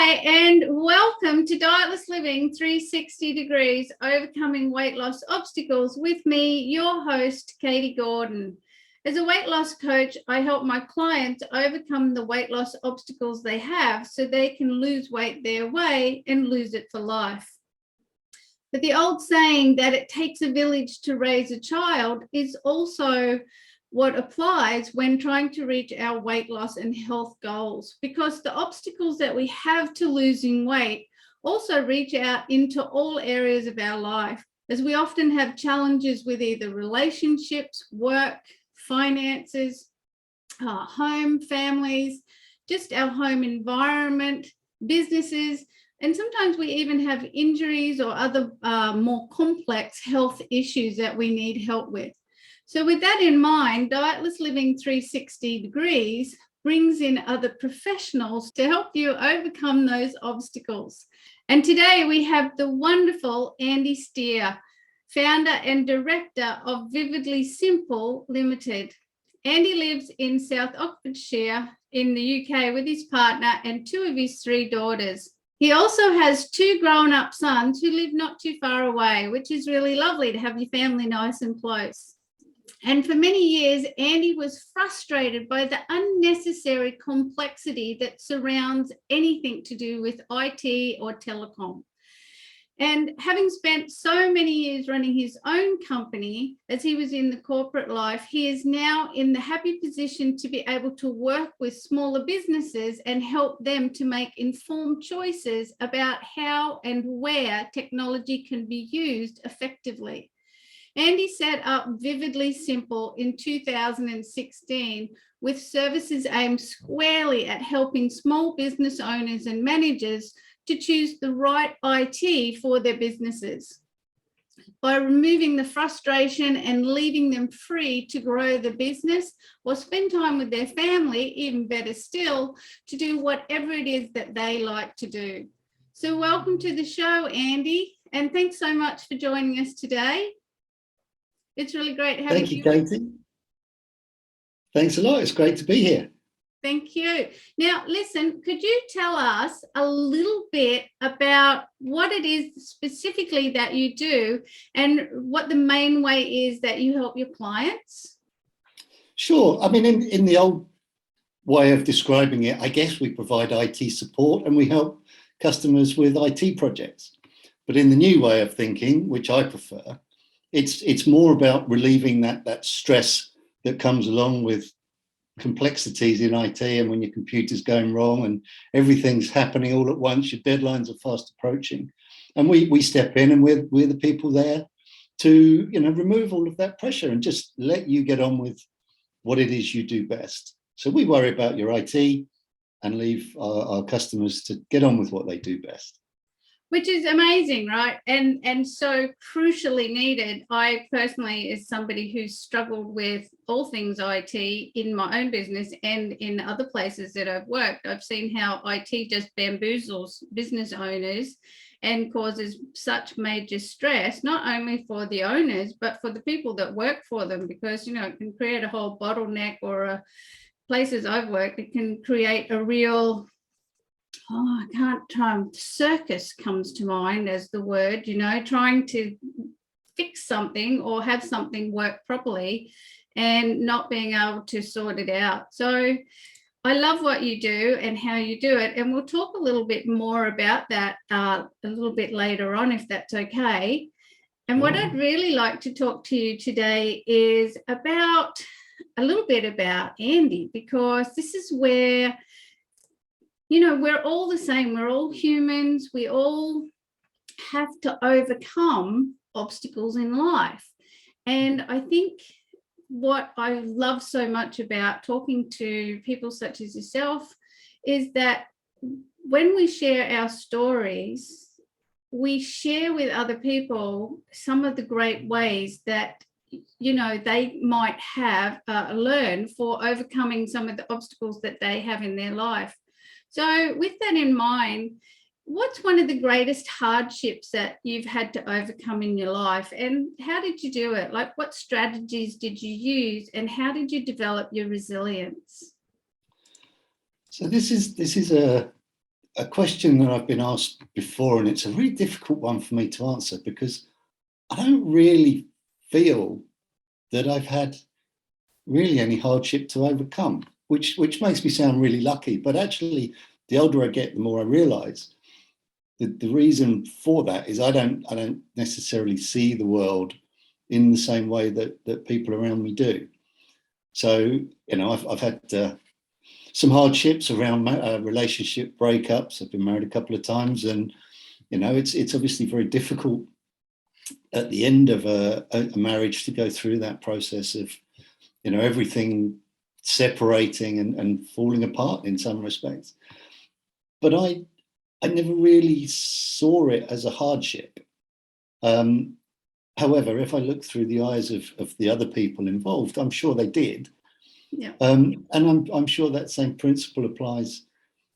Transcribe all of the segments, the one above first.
Hi, and welcome to Dietless Living 360 Degrees, Overcoming Weight Loss Obstacles with me, your host, Katie Gordon. As a weight loss coach, I help my clients overcome the weight loss obstacles they have so they can lose weight their way and lose it for life. But the old saying that it takes a village to raise a child is also what applies when trying to reach our weight loss and health goals, because the obstacles that we have to losing weight also reach out into all areas of our life, as we often have challenges with either relationships, work, finances, home, families, just our home environment, businesses, and sometimes we even have injuries or other more complex health issues that we need help with. So with that in mind, Dietless Living 360 Degrees brings in other professionals to help you overcome those obstacles. And today we have the wonderful Andy Steer, founder and director of Vividly Simple Limited. Andy lives in South Oxfordshire in the UK with his partner and two of his three daughters. He also has two grown-up sons who live not too far away, which is really lovely to have your family nice and close. And for many years, Andy was frustrated by the unnecessary complexity that surrounds anything to do with IT or telecom. And having spent so many years running his own company as he was in the corporate life, he is now in the happy position to be able to work with smaller businesses and help them to make informed choices about how and where technology can be used effectively. Andy set up Vividly Simple in 2016 with services aimed squarely at helping small business owners and managers to choose the right IT for their businesses by removing the frustration and leaving them free to grow the business or spend time with their family, even better still, to do whatever it is that they like to do. So welcome to the show, Andy, and thanks so much for joining us today. It's really great having you. Thank you, Katie. Thanks a lot. It's great to be here. Thank you. Now, listen, could you tell us a little bit about what it is specifically that you do and what the main way is that you help your clients? Sure. I mean, in the old way of describing it, I guess we provide IT support and we help customers with IT projects. But in the new way of thinking, which I prefer, it's more about relieving that stress that comes along with complexities in IT, and when your computer's going wrong and everything's happening all at once, your deadlines are fast approaching. And we step in and we're the people there to, remove all of that pressure and just let you get on with what it is you do best. So we worry about your IT and leave our customers to get on with what they do best. Which is amazing, right? And so crucially needed. I personally, as somebody who's struggled with all things IT in my own business and in other places that I've worked, I've seen how IT just bamboozles business owners and causes such major stress, not only for the owners, but for the people that work for them, because, it can create a whole bottleneck, or places I've worked, it can create a real circus comes to mind as the word, trying to fix something or have something work properly and not being able to sort it out. So I love what you do and how you do it. And we'll talk a little bit more about that a little bit later on, if that's okay. And what I'd really like to talk to you today is about a little bit about Andy, because this is where we're all the same. We're all humans. We all have to overcome obstacles in life. And I think what I love so much about talking to people such as yourself is that when we share our stories, we share with other people some of the great ways that they might have learned for overcoming some of the obstacles that they have in their life. So with that in mind, what's one of the greatest hardships that you've had to overcome in your life, and how did you do it? Like, what strategies did you use and how did you develop your resilience? So this is a question that I've been asked before, and it's a really difficult one for me to answer because I don't really feel that I've had really any hardship to overcome, which makes me sound really lucky. But actually, the older I get, the more I realise that the reason for that is I don't necessarily see the world in the same way that people around me do. So, I've had some hardships around relationship breakups. I've been married a couple of times, and it's obviously very difficult at the end of a marriage to go through that process of everything separating and falling apart in some respects. But I never really saw it as a hardship. However, if I look through the eyes of the other people involved, I'm sure they did. Yeah. And I'm sure that same principle applies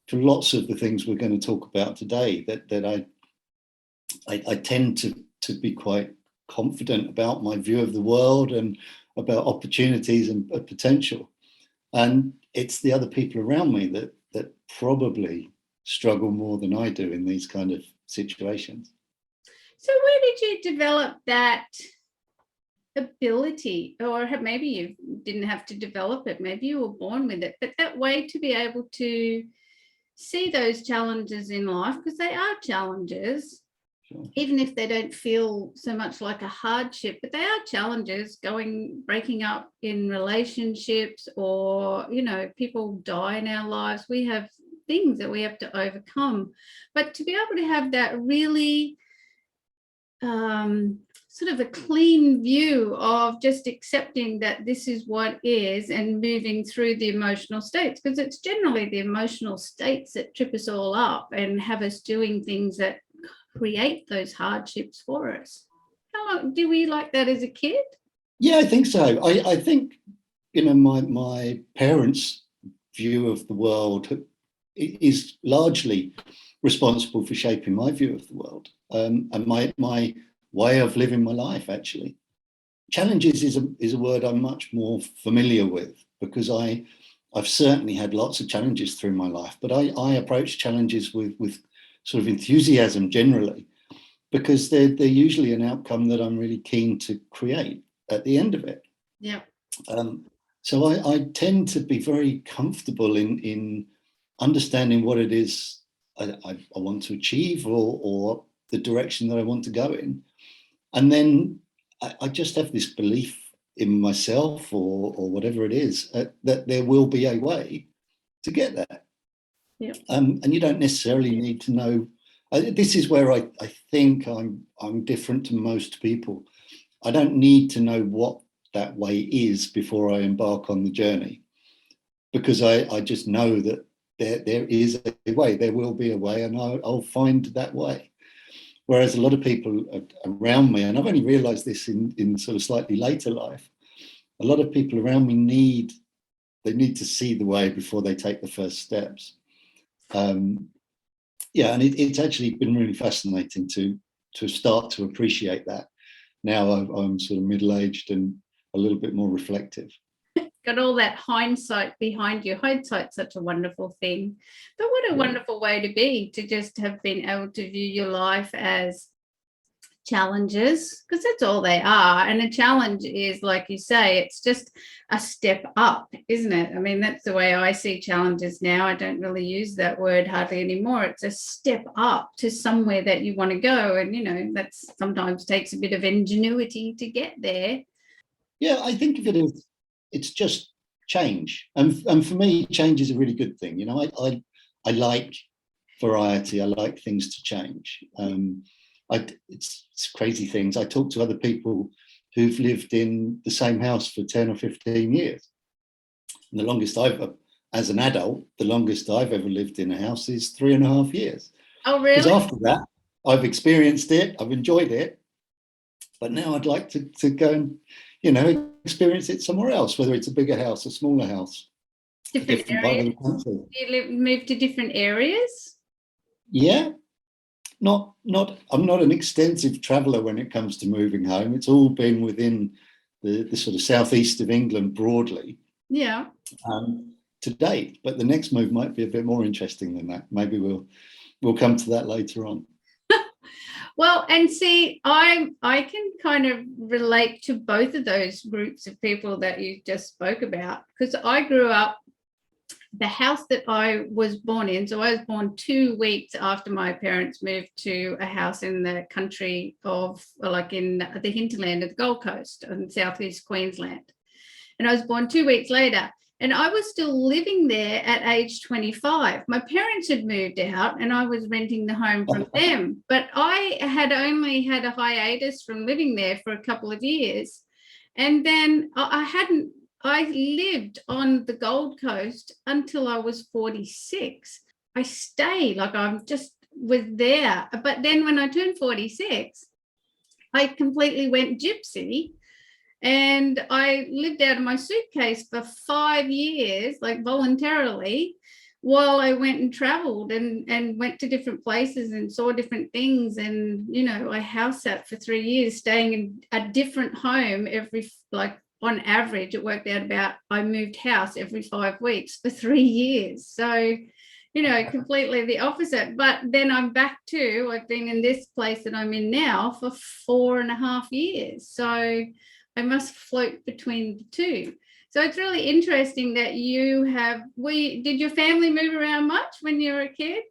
to lots of the things we're going to talk about today, that I tend to be quite confident about my view of the world and about opportunities and potential. And it's the other people around me that probably struggle more than I do in these kind of situations. So where did you develop that ability? Or maybe you didn't have to develop it, maybe you were born with it, but that way to be able to see those challenges in life, because they are challenges. Sure. Even if they don't feel so much like a hardship, but they are challenges, breaking up in relationships, or people die in our lives. We have things that we have to overcome, but to be able to have that really sort of a clean view of just accepting that this is what is and moving through the emotional states, because it's generally the emotional states that trip us all up and have us doing things that create those hardships for us. How long do we like that as a kid? Yeah, I think so. I think my parents' view of the world is largely responsible for shaping my view of the world, and my way of living my life. Actually, challenges is a word I'm much more familiar with, because I've certainly had lots of challenges through my life, but I approach challenges with sort of enthusiasm generally, because they're usually an outcome that I'm really keen to create at the end of it. Yeah. So I tend to be very comfortable in understanding what it is I want to achieve, or the direction that I want to go in. And then I just have this belief in myself, or whatever it is, that there will be a way to get there. Yeah. And you don't necessarily need to know. This is where I think I'm different to most people. I don't need to know what that way is before I embark on the journey, because I just know that there is a way, there will be a way, and I'll find that way. Whereas a lot of people around me, and I've only realised this in sort of slightly later life, a lot of people around me need to see the way before they take the first steps. Yeah, and it's actually been really fascinating to start to appreciate that. Now I'm sort of middle-aged and a little bit more reflective. Got all that hindsight behind you. Hindsight's such a wonderful thing. But what a wonderful way to be, to just have been able to view your life as challenges, because that's all they are. And a challenge is, like you say, it's just a step up, isn't it? I mean, that's the way I see challenges now. I don't really use that word hardly anymore. It's a step up to somewhere that you want to go. And, that sometimes takes a bit of ingenuity to get there. Yeah, I think of it as it's just change. And for me, change is a really good thing. I like variety. I like things to change. It's crazy things. I talk to other people who've lived in the same house for 10 or 15 years. And as an adult, the longest I've ever lived in a house is 3.5 years. Oh, really? Because after that, I've experienced it, I've enjoyed it, but now I'd like to go and, experience it somewhere else, whether it's a bigger house, a smaller house, different part of the areas. country. You move to different areas? Yeah. I'm not an extensive traveller when it comes to moving home. It's all been within the sort of southeast of England broadly. Yeah. to date. But the next move might be a bit more interesting than that. Maybe we'll come to that later on. Well, and see, I can kind of relate to both of those groups of people that you just spoke about, because I grew up, the house that I was born in, so I was born 2 weeks after my parents moved to a house in the country of, like in the hinterland of the Gold Coast in southeast Queensland. And I was born 2 weeks later. And I was still living there at age 25. My parents had moved out and I was renting the home from them. But I had only had a hiatus from living there for a couple of years. And then I lived on the Gold Coast until I was 46. I stayed, like I just was there. But then when I turned 46, I completely went gypsy. And I lived out of my suitcase for 5 years, like voluntarily, while I went and traveled and went to different places and saw different things. And, you know, I house sat for 3 years, staying in a different home every, like on average, it worked out about, I moved house every 5 weeks for 3 years. So, you know, completely the opposite. But then I'm back to, I've been in this place that I'm in now for 4.5 years. So I must float between the two. So it's really interesting that you have, did your family move around much when you were a kid?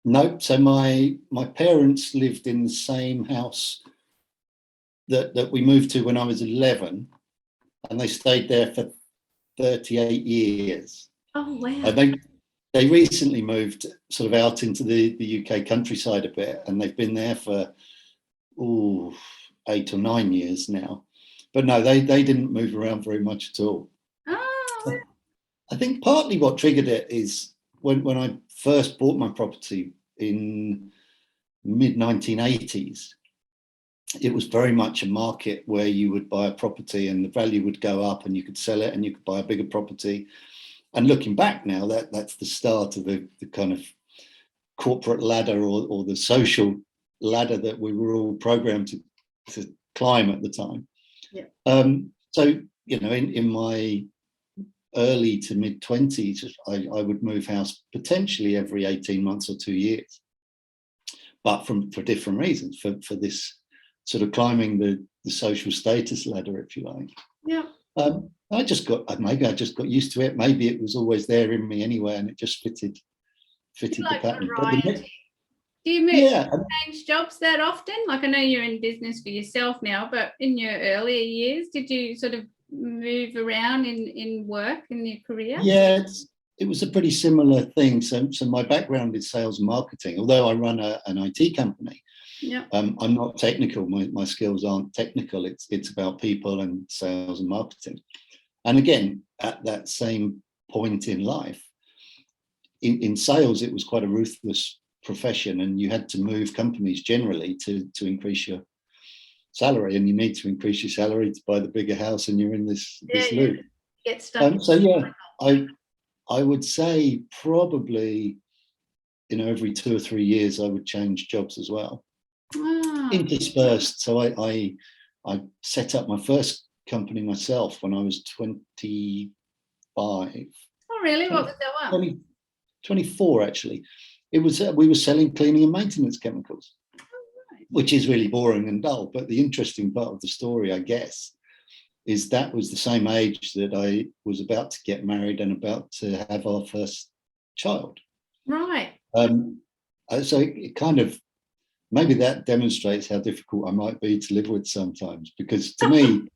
No, so my parents lived in the same house that we moved to when I was 11, and they stayed there for 38 years. Oh, wow. They recently moved sort of out into the UK countryside a bit, and they've been there for 8 or 9 years now. But no, they didn't move around very much at all. Oh. I think partly what triggered it is when I first bought my property in mid-1980s, it was very much a market where you would buy a property and the value would go up and you could sell it and you could buy a bigger property. And looking back now, that's the start of the kind of corporate ladder or the social ladder that we were all programmed to climb at the time. Yeah. So, you know, in my early to mid 20s, I would move house potentially every 18 months or 2 years, but for different reasons, for this sort of climbing the social status ladder, if you like. Yeah. Maybe I just got used to it. Maybe it was always there in me anyway, and it just fitted the pattern. Do you change jobs that often? Like, I know you're in business for yourself now, but in your earlier years, did you sort of move around in work, in your career? Yeah, it was a pretty similar thing. So my background is sales and marketing. Although I run an IT company, yeah, I'm not technical. My skills aren't technical. It's about people and sales and marketing. And again, at that same point in life, in sales, it was quite a ruthless profession, and you had to move companies generally to increase your salary, and you need to increase your salary to buy the bigger house, and you're in this loop. Get stuck. So yeah, I would say probably, you know, every 2 or 3 years I would change jobs as well, interspersed. So I set up my first company myself when I was 25. Oh, really? What was that one? 24 actually. It was we were selling cleaning and maintenance chemicals, which is really boring and dull. But the interesting part of the story, I guess, is that was the same age that I was about to get married and about to have our first child. Right. So it kind of, maybe that demonstrates how difficult I might be to live with sometimes, because to me,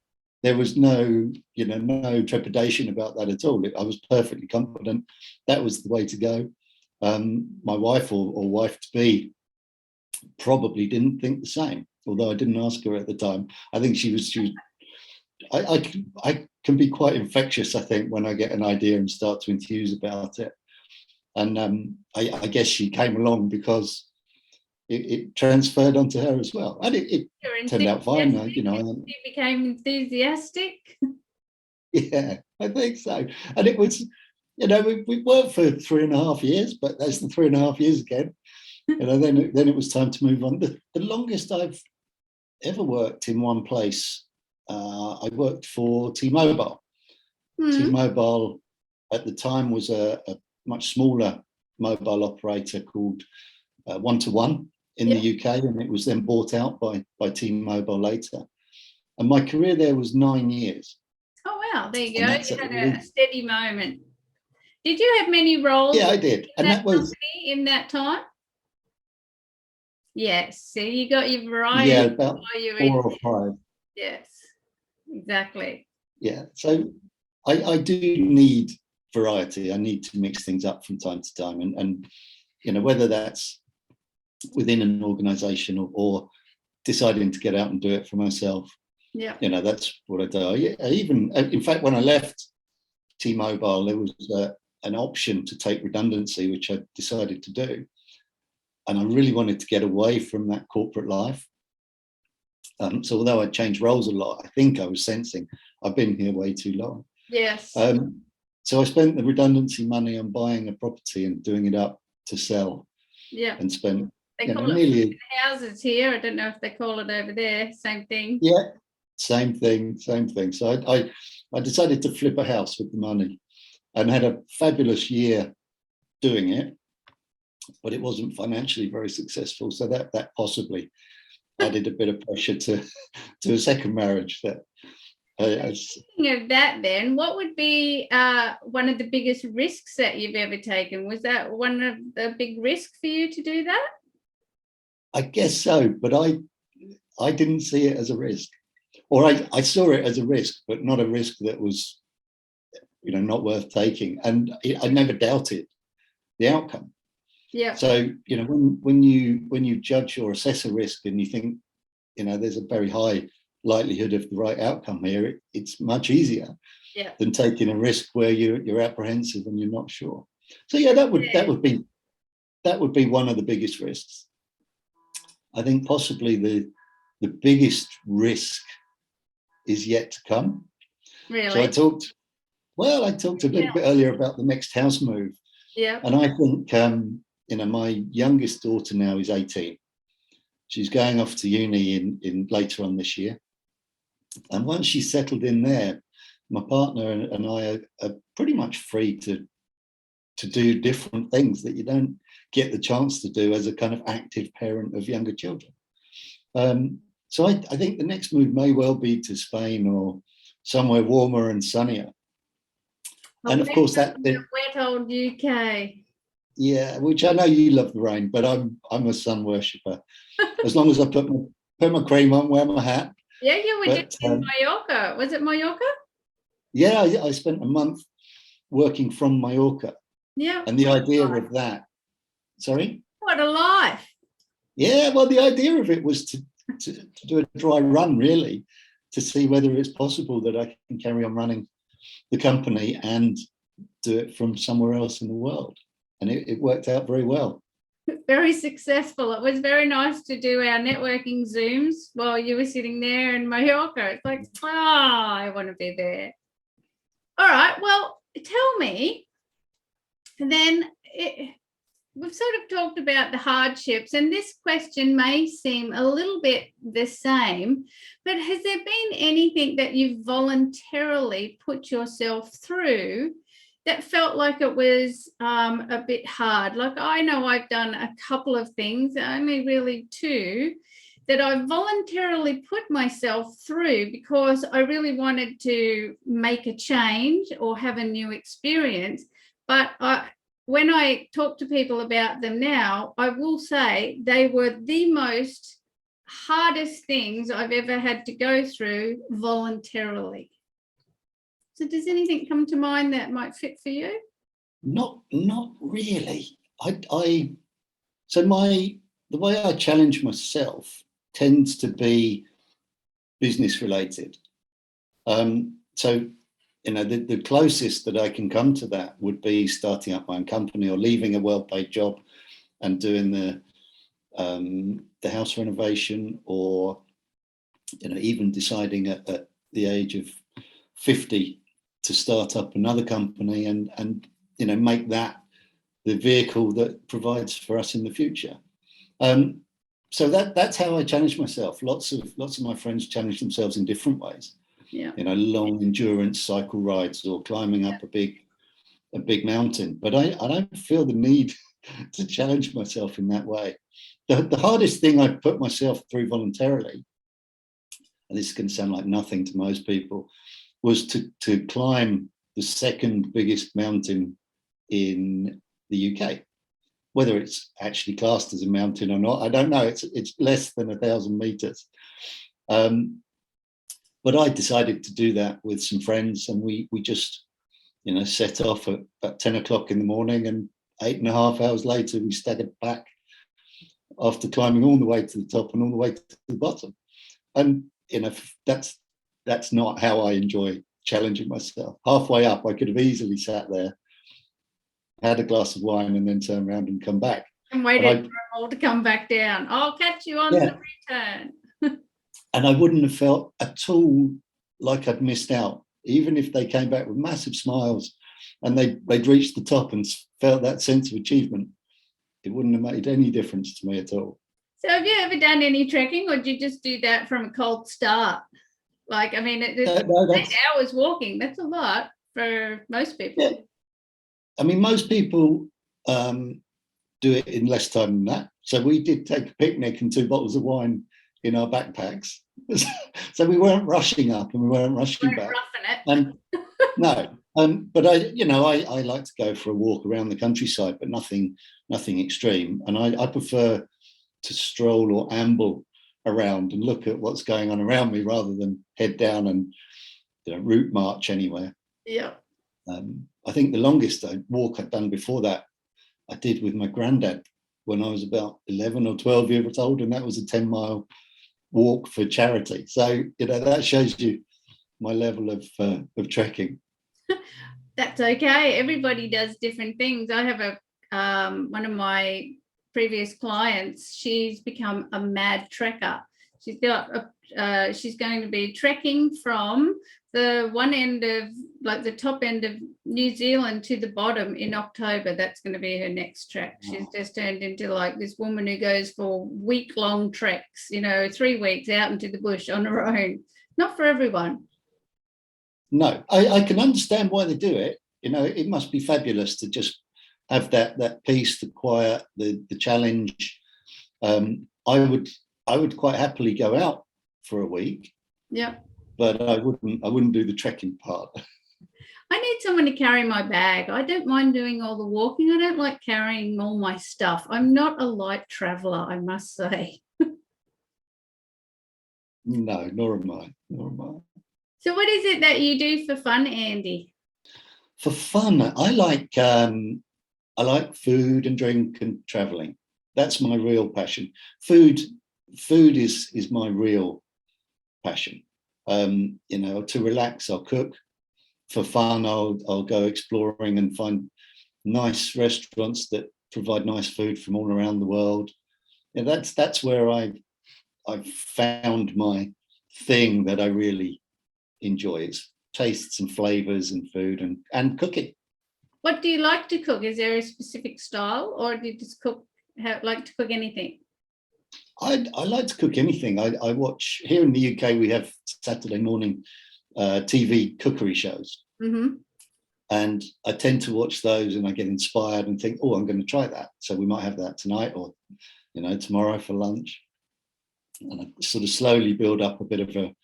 there was no trepidation about that at all. I was perfectly confident that was the way to go. My wife or wife-to-be probably didn't think the same, although I didn't ask her at the time. I think she was I can be quite infectious, I think, when I get an idea and start to enthuse about it. And I guess she came along because it transferred onto her as well. And it turned out fine, you know. You became enthusiastic. Yeah, I think so. And it was, you know, we worked for 3.5 years, but that's the 3.5 years again. You know, then it was time to move on. The longest I've ever worked in one place, I worked for T-Mobile. Mm-hmm. T-Mobile at the time was a much smaller mobile operator called One to One in the UK, and it was then bought out by T-Mobile later. And my career there was 9 years. Oh, wow. There you go. You had a steady moment. Did you have many roles? Yeah, I did. And that was in that time? Yes. So you got your variety. Yeah, about 4 or 5. Yes, exactly. Yeah. So I do need variety. I need to mix things up from time to time. And you know, whether that's within an organization or deciding to get out and do it for myself. Yeah. You know, that's what I do. Even, in fact, when I left T-Mobile, there was an option to take redundancy, which I decided to do. And I really wanted to get away from that corporate life. So although I changed roles a lot, I think I was sensing I've been here way too long. Yes. So I spent the redundancy money on buying a property and doing it up to sell. Yeah. And spent they call it houses here. I don't know if they call it over there. Same thing. Yeah, same thing. So I decided to flip a house with the money and had a fabulous year doing it, but it wasn't financially very successful. So that possibly added a bit of pressure to a second marriage. Speaking of that, then, what would be one of the biggest risks that you've ever taken? Was that one of the big risks for you to do that? I guess so, but I didn't see it as a risk, or I saw it as a risk, but not a risk that was, you know, not worth taking. And I never doubted the outcome. Yeah. So, you know, when you judge or assess a risk and you think, you know, there's a very high likelihood of the right outcome here, it's much easier than taking a risk where you're apprehensive and you're not sure. So yeah, that would be one of the biggest risks. I think possibly the biggest risk is yet to come. Really? So I talked a little bit earlier about the next house move. Yeah. And I think you know, my youngest daughter now is 18. She's going off to uni in later on this year. And once she's settled in there, my partner and I are pretty much free to do different things that you don't get the chance to do as a kind of active parent of younger children. So I think the next move may well be to Spain or somewhere warmer and sunnier. And of course that the wet old UK. Yeah, which I know you love the rain, but I'm a sun worshipper. As long as I put my cream on, wear my hat. Yeah, you were just in Mallorca. Was it Mallorca? Yeah, I spent a month working from Mallorca. Yeah. And the idea of that, sorry? What a life. Yeah, well, the idea of it was to do a dry run, really, to see whether it's possible that I can carry on running the company and do it from somewhere else in the world. And it worked out very well. Very successful. It was very nice to do our networking Zooms while you were sitting there in Mallorca. It's like, I want to be there. All right, well, tell me, then we've sort of talked about the hardships, and this question may seem a little bit the same, but has there been anything that you've voluntarily put yourself through that felt like it was a bit hard? Like, I know I've done a couple of things, only really 2, that I voluntarily put myself through because I really wanted to make a change or have a new experience. But when I talk to people about them now, I will say they were the most hardest things I've ever had to go through voluntarily. So does anything come to mind that might fit for you? Not really. So the way I challenge myself tends to be business related. So, you know, the closest that I can come to that would be starting up my own company or leaving a well-paid job and doing the house renovation, or, you know, even deciding at the age of 50 to start up another company and you know, make that the vehicle that provides for us in the future. So that's how I challenge myself. Lots of my friends challenge themselves in different ways. Yeah. You know, long endurance cycle rides or climbing up a big a big mountain, but I don't feel the need to challenge myself in that way. The hardest thing I put myself through voluntarily, and this can sound like nothing to most people, was to climb the second biggest mountain in the UK. Whether it's actually classed as a mountain or not, I don't know. It's less than 1,000 meters. But I decided to do that with some friends, and we just, set off at about 10 o'clock in the morning, and 8.5 hours later, we staggered back after climbing all the way to the top and all the way to the bottom. And, that's not how I enjoy challenging myself. Halfway up, I could have easily sat there, had a glass of wine, and then turned around and come back. And waited for them all to come back down. I'll catch you on the return. And I wouldn't have felt at all like I'd missed out, even if they came back with massive smiles and they'd reached the top and felt that sense of achievement. It wouldn't have made any difference to me at all. So have you ever done any trekking, or did you just do that from a cold start? Like, I mean, no, 8 hours walking, that's a lot for most people. Yeah. I mean, most people do it in less time than that. So we did take a picnic and 2 bottles of wine in our backpacks. So we weren't rushing up and we weren't rushing back. And no, but I like to go for a walk around the countryside, but nothing extreme. And I prefer to stroll or amble around and look at what's going on around me rather than head down and route march anywhere. Yeah. I think the longest walk I'd done before that, I did with my granddad when I was about 11 or 12 years old, and that was a 10-mile walk for charity. So that shows you my level of trekking. That's okay. Everybody does different things. I have one of my previous clients. She's become a mad trekker. She's going to be trekking from the one end of, like, the top end of New Zealand to the bottom in October. That's going to be her next trek. Wow. She's just turned into like this woman who goes for week-long treks, 3 weeks out into the bush on her own. Not for everyone. No, I can understand why they do it. It must be fabulous to just have that peace, the quiet, the challenge. I would quite happily go out for a week. Yeah. But I wouldn't do the trekking part. I need someone to carry my bag. I don't mind doing all the walking. I don't like carrying all my stuff. I'm not a light traveller, I must say. No, nor am I. So what is it that you do for fun, Andy? For fun, I like food and drink and travelling. That's my real passion. Food is my real passion. To relax, I'll cook. For fun, I'll go exploring and find nice restaurants that provide nice food from all around the world. And that's where I've found my thing that I really enjoy. It's tastes and flavors and food and cooking. What do you like to cook? Is there a specific style, or do you just like to cook anything? I like to cook anything. I watch, here in the UK, we have Saturday morning TV cookery shows. Mm-hmm. And I tend to watch those and I get inspired and think, I'm going to try that. So we might have that tonight or, tomorrow for lunch. And I sort of slowly build up a bit of a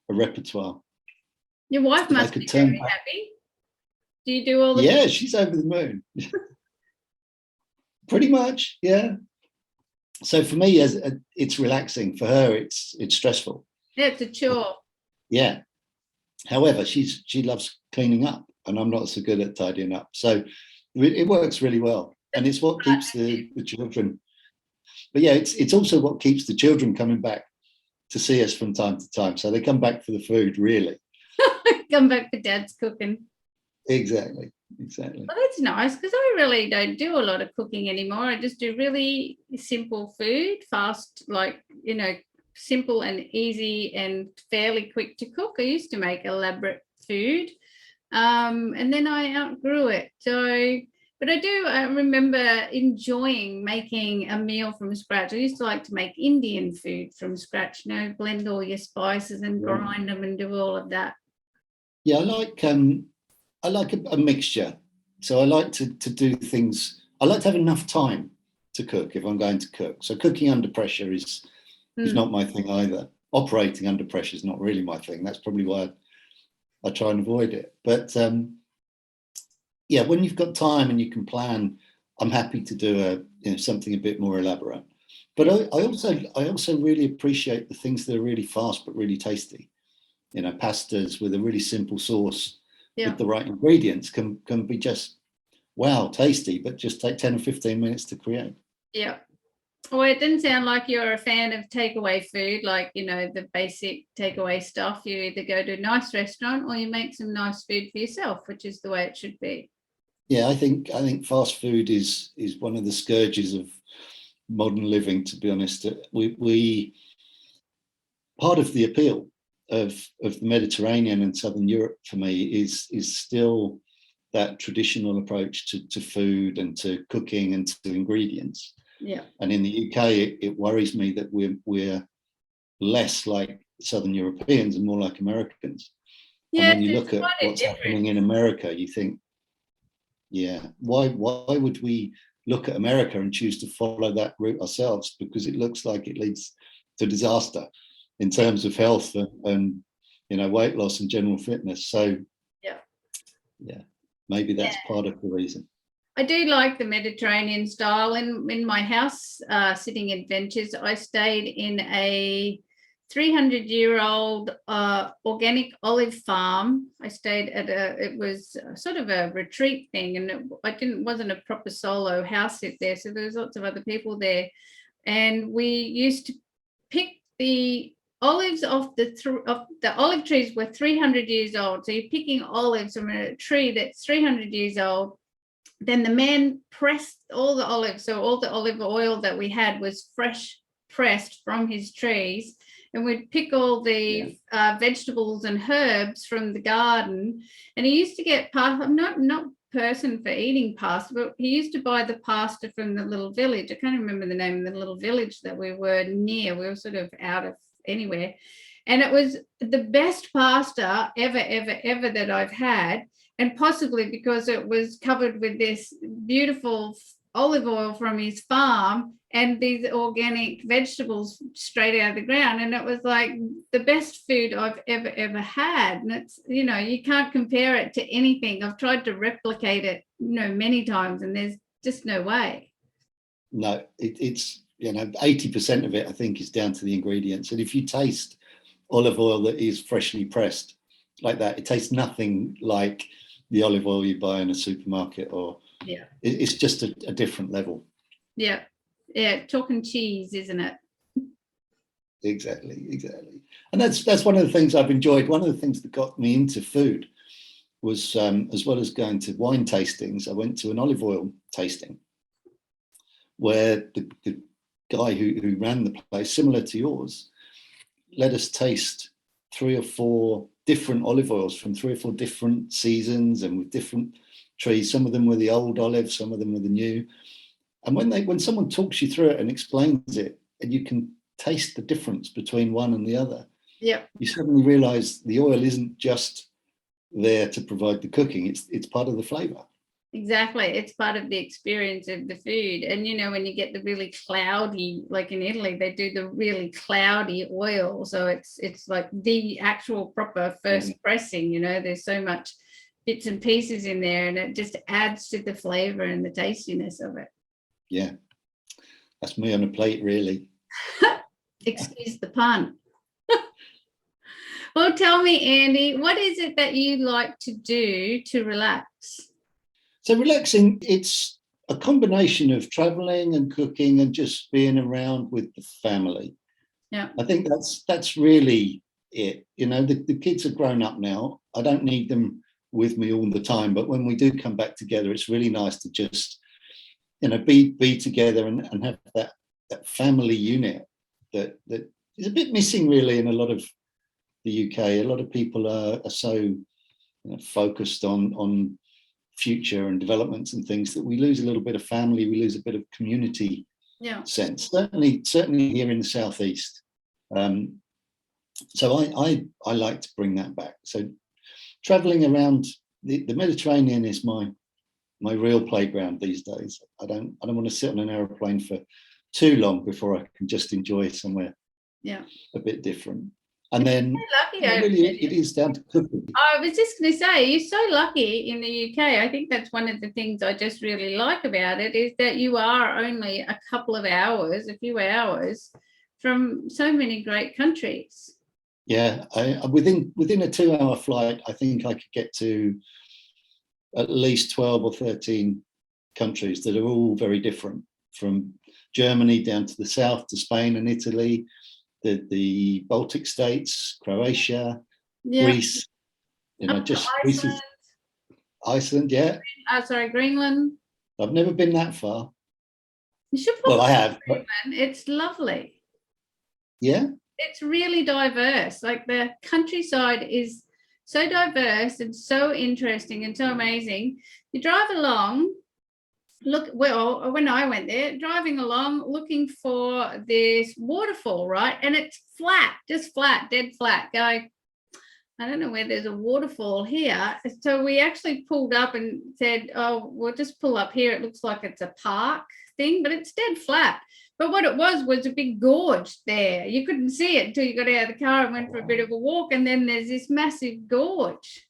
repertoire. Your wife must be very happy. Do you do all the... Yeah, she's over the moon. Pretty much, yeah. So for me, it's relaxing. For her, it's stressful. Yeah, it's a chore. Yeah. However, she loves cleaning up, and I'm not so good at tidying up. So it works really well, and it's what keeps the children. But yeah, it's also what keeps the children coming back to see us from time to time. So they come back for the food, really. Come back for Dad's cooking. Exactly. Well, that's nice, because I really don't do a lot of cooking anymore. I just do really simple food, fast, simple and easy and fairly quick to cook. I used to make elaborate food, and then I outgrew it. But I do remember enjoying making a meal from scratch. I used to like to make Indian food from scratch, blend all your spices and grind them and do all of that. Yeah, I like a mixture. So I like to do things. I like to have enough time to cook if I'm going to cook. So cooking under pressure is not my thing either. Operating under pressure is not really my thing. That's probably why I try and avoid it. But yeah, when you've got time and you can plan, I'm happy to do something a bit more elaborate. But I also really appreciate the things that are really fast but really tasty. Pastas with a really simple sauce with the right ingredients can be just wow tasty, but just take 10 or 15 minutes to create. Yeah. Well, it didn't sound like you're a fan of takeaway food, like, the basic takeaway stuff. You either go to a nice restaurant or you make some nice food for yourself, which is the way it should be. Yeah, I think fast food is one of the scourges of modern living, to be honest. We part of the appeal of the Mediterranean and Southern Europe for me is still that traditional approach to food and to cooking and to ingredients. Yeah. And in the UK, it worries me that we're less like Southern Europeans and more like Americans. Yeah, and when you look at what's happening in America, you think, yeah, why would we look at America and choose to follow that route ourselves? Because it looks like it leads to disaster in terms of health and weight loss and general fitness. So yeah, maybe that's part of the reason. I do like the Mediterranean style. In my house sitting adventures, I stayed in a 300-year-old organic olive farm. I stayed at it was sort of a retreat thing, and wasn't a proper solo house sit there, so there was lots of other people there, and we used to pick the olives off the olive trees were 300 years old. So you're picking olives from a tree that's 300 years old. Then the man pressed all the olives, so all the olive oil that we had was fresh pressed from his trees, and we'd pick all the vegetables and herbs from the garden. And he used to get pasta, not person for eating pasta, but he used to buy the pasta from the little village. I can't remember the name of the little village that we were near. We were sort of out of anywhere, and it was the best pasta ever that I've had. And possibly because it was covered with this beautiful olive oil from his farm and these organic vegetables straight out of the ground. And it was like the best food I've ever had. And it's, you can't compare it to anything. I've tried to replicate it, many times, and there's just no way. No, it's 80% of it, I think, is down to the ingredients. And if you taste olive oil that is freshly pressed like that, it tastes nothing like the olive oil you buy in a supermarket, or it's just a different level. Yeah, talking cheese, isn't it? Exactly. And that's one of the things I've enjoyed. One of the things that got me into food was, as well as going to wine tastings, I went to an olive oil tasting where the guy who ran the place, similar to yours, let us taste 3 or 4 different olive oils from 3 or 4 different seasons and with different trees. Some of them were the old olives, some of them were the new. And when someone talks you through it and explains it, and you can taste the difference between one and the other, you suddenly realize the oil isn't just there to provide the cooking, it's part of the flavor. Exactly. It's part of the experience of the food. And, when you get the really cloudy, like in Italy, they do the really cloudy oil. So it's like the actual proper first pressing, there's so much bits and pieces in there, and it just adds to the flavor and the tastiness of it. Yeah. That's me on a plate, really. Excuse the pun. Well, tell me, Andy, what is it that you like to do to relax? So relaxing, it's a combination of traveling and cooking and just being around with the family. Yeah, I think that's really it. The kids are grown up now. I don't need them with me all the time, but when we do come back together, it's really nice to just, be together and have that family unit that is a bit missing really in a lot of the UK. A lot of people are so focused on future and developments and things that we lose a little bit of family, we lose a bit of community sense, certainly here in the southeast. So I like to bring that back. So traveling around the Mediterranean is my my real playground these days. I don't want to sit on an aeroplane for too long before I can just enjoy somewhere a bit different. And then lucky really it is down to cooking. I was just going to say, you're so lucky in the UK. I think that's one of the things I just really like about it, is that you are only a couple of hours, a few hours from so many great countries. Yeah, within a 2-hour flight, I think I could get to at least 12 or 13 countries that are all very different, from Germany down to the south to Spain and Italy, the Baltic states, Croatia, Greece, just Iceland. Iceland, yeah. Greenland. I've never been that far. You should well, I have. Greenland. It's lovely. Yeah. It's really diverse. Like, the countryside is so diverse and so interesting and so amazing. You drive along, when I went there, driving along, looking for this waterfall, right? And it's flat, just flat, dead flat. Going, I don't know where there's a waterfall here. So we actually pulled up and said, oh, we'll just pull up here. It looks like it's a park thing, but it's dead flat. But what it was a big gorge there. You couldn't see it until you got out of the car and went for a bit of a walk. And then there's this massive gorge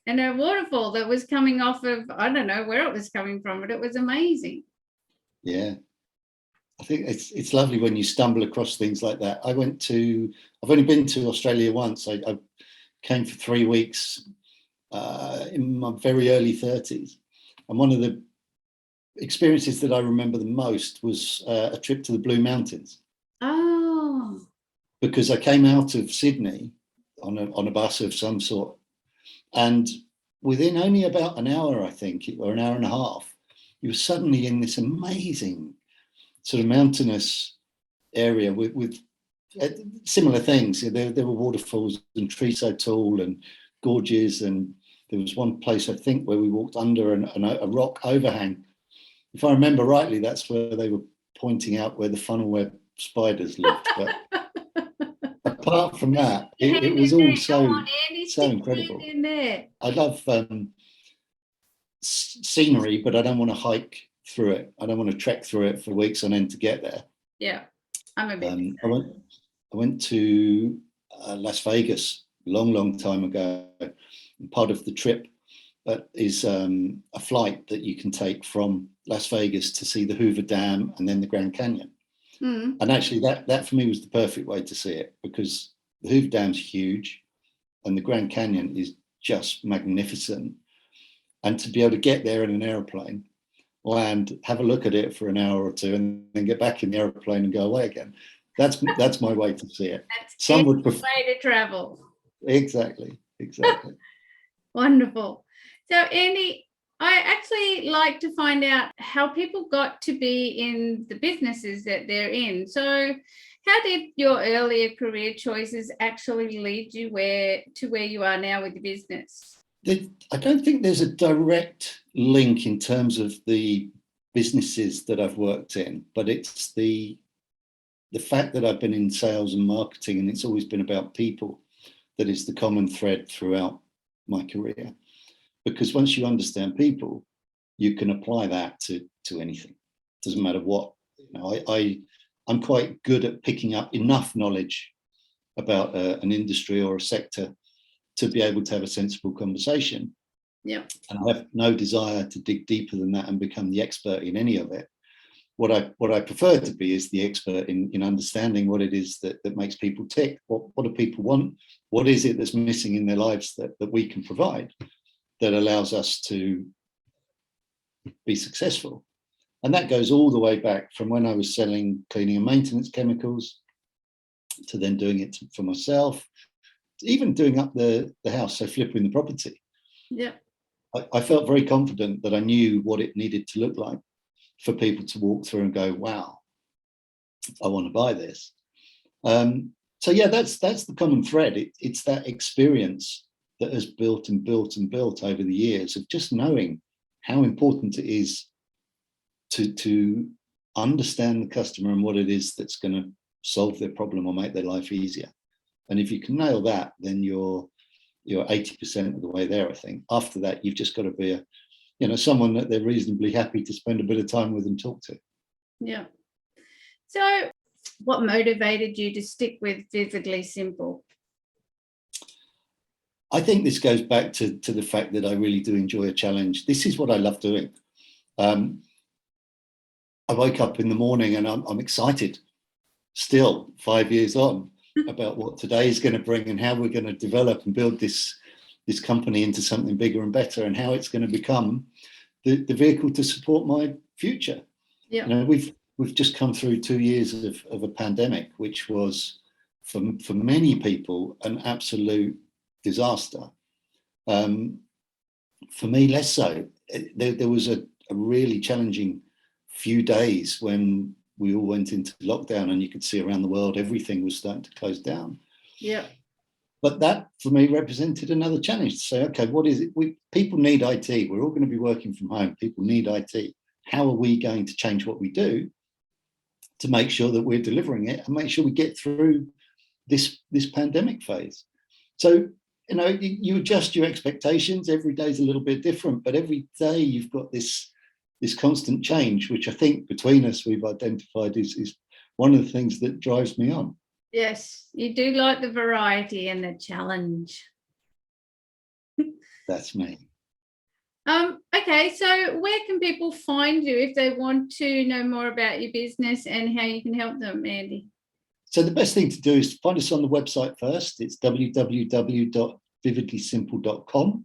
and a waterfall that was coming off of, I don't know where it was coming from, but it was amazing. Yeah. I think it's lovely when you stumble across things like that. I've only been to Australia once. I came for 3 weeks in my very early 30s. And one of the experiences that I remember the most was a trip to the Blue Mountains. Oh. Because I came out of Sydney on a bus of some sort, and within only about an hour, I think, or an hour and a half, you were suddenly in this amazing sort of mountainous area with similar things. There were waterfalls and trees so tall and gorges, and there was one place, I think, where we walked under a rock overhang. If I remember rightly, that's where they were pointing out where the funnel web spiders lived. But apart from that, it was all so incredible. I love scenery, but I don't want to hike through it. I don't want to trek through it for weeks on end to get there. Yeah, I'm a bit. I went to Las Vegas a long time ago. Part of the trip is a flight that you can take from Las Vegas to see the Hoover Dam and then the Grand Canyon. Mm. And actually that for me was the perfect way to see it, because the Hoover Dam's huge and the Grand Canyon is just magnificent. And to be able to get there in an aeroplane, land, have a look at it for an hour or two, and then get back in the aeroplane and go away again. That's my way to see it. That's some would prefer way to travel. Exactly. Wonderful. So, Andy, I actually like to find out how people got to be in the businesses that they're in. So, how did your earlier career choices actually lead you to where you are now with the business? I don't think there's a direct link in terms of the businesses that I've worked in, but it's the fact that I've been in sales and marketing, and it's always been about people, that is the common thread throughout my career. Because once you understand people, you can apply that to anything. Doesn't matter what. I'm quite good at picking up enough knowledge about an industry or a sector to be able to have a sensible conversation. Yeah. And I have no desire to dig deeper than that and become the expert in any of it. What I prefer to be is the expert in understanding what it is that makes people tick. What do people want? What is it that's missing in their lives that we can provide that allows us to be successful? And that goes all the way back from when I was selling cleaning and maintenance chemicals to then doing it for myself, even doing up the house, so flipping the property. Yeah. I felt very confident that I knew what it needed to look like for people to walk through and go, wow, I want to buy this. So yeah, that's the common thread. It's that experience that has built and built and built over the years of just knowing how important it is to understand the customer and what it is that's going to solve their problem or make their life easier. And if you can nail that, then you're 80% of the way there, I think. After that, you've just got to be someone that they're reasonably happy to spend a bit of time with and talk to. Yeah. So what motivated you to stick with Vividly Simple? I think this goes back to the fact that I really do enjoy a challenge. This is what I love doing. I wake up in the morning and I'm excited still 5 years on about what today is going to bring and how we're going to develop and build this company into something bigger and better, and how it's going to become the vehicle to support my future. Yeah. We've just come through 2 years of a pandemic, which was for many people an absolute disaster. For me, less so. There was a really challenging few days when we all went into lockdown, and you could see around the world everything was starting to close down. Yeah. But that, for me, represented another challenge to say, okay, what is it? People need IT. We're all going to be working from home. People need IT. How are we going to change what we do to make sure that we're delivering it and make sure we get through this pandemic phase? So, you adjust your expectations. Every day is a little bit different, but every day you've got this constant change, which I think between us we've identified is one of the things that drives me on. Yes, you do like the variety and the challenge. That's me. Okay, so where can people find you if they want to know more about your business and how you can help them, Andy? So the best thing to do is find us on the website first. It's www.vividlysimple.com,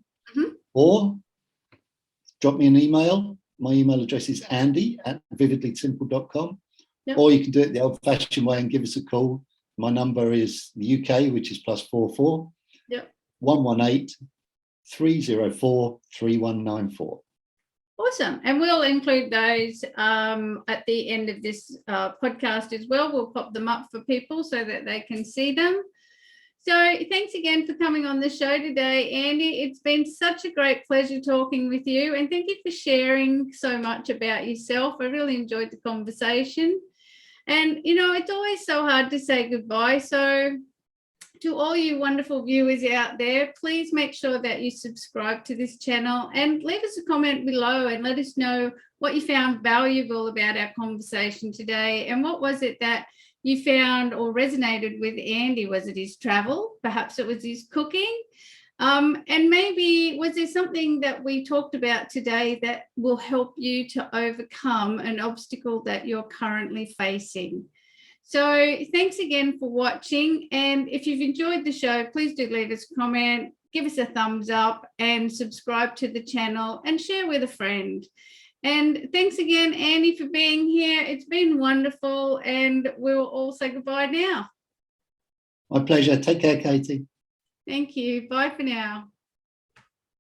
or drop me an email. My email address is andy@vividlysimple.com. Yep. Or you can do it the old-fashioned way and give us a call. My number is the UK, which is +44 118 304 3194. Awesome. And we'll include those at the end of this podcast as well. We'll pop them up for people so that they can see them. So thanks again for coming on the show today, Andy. It's been such a great pleasure talking with you, and thank you for sharing so much about yourself. I really enjoyed the conversation. And, it's always so hard to say goodbye. So to all you wonderful viewers out there, please make sure that you subscribe to this channel and leave us a comment below and let us know what you found valuable about our conversation today, and what was it that you found or resonated with Andy. Was it his travel? Perhaps it was his cooking. And maybe was there something that we talked about today that will help you to overcome an obstacle that you're currently facing? So thanks again for watching. And if you've enjoyed the show, please do leave us a comment, give us a thumbs up, and subscribe to the channel and share with a friend. And thanks again, Andy, for being here. It's been wonderful, and we'll all say goodbye now. My pleasure. Take care, Katie. Thank you. Bye for now.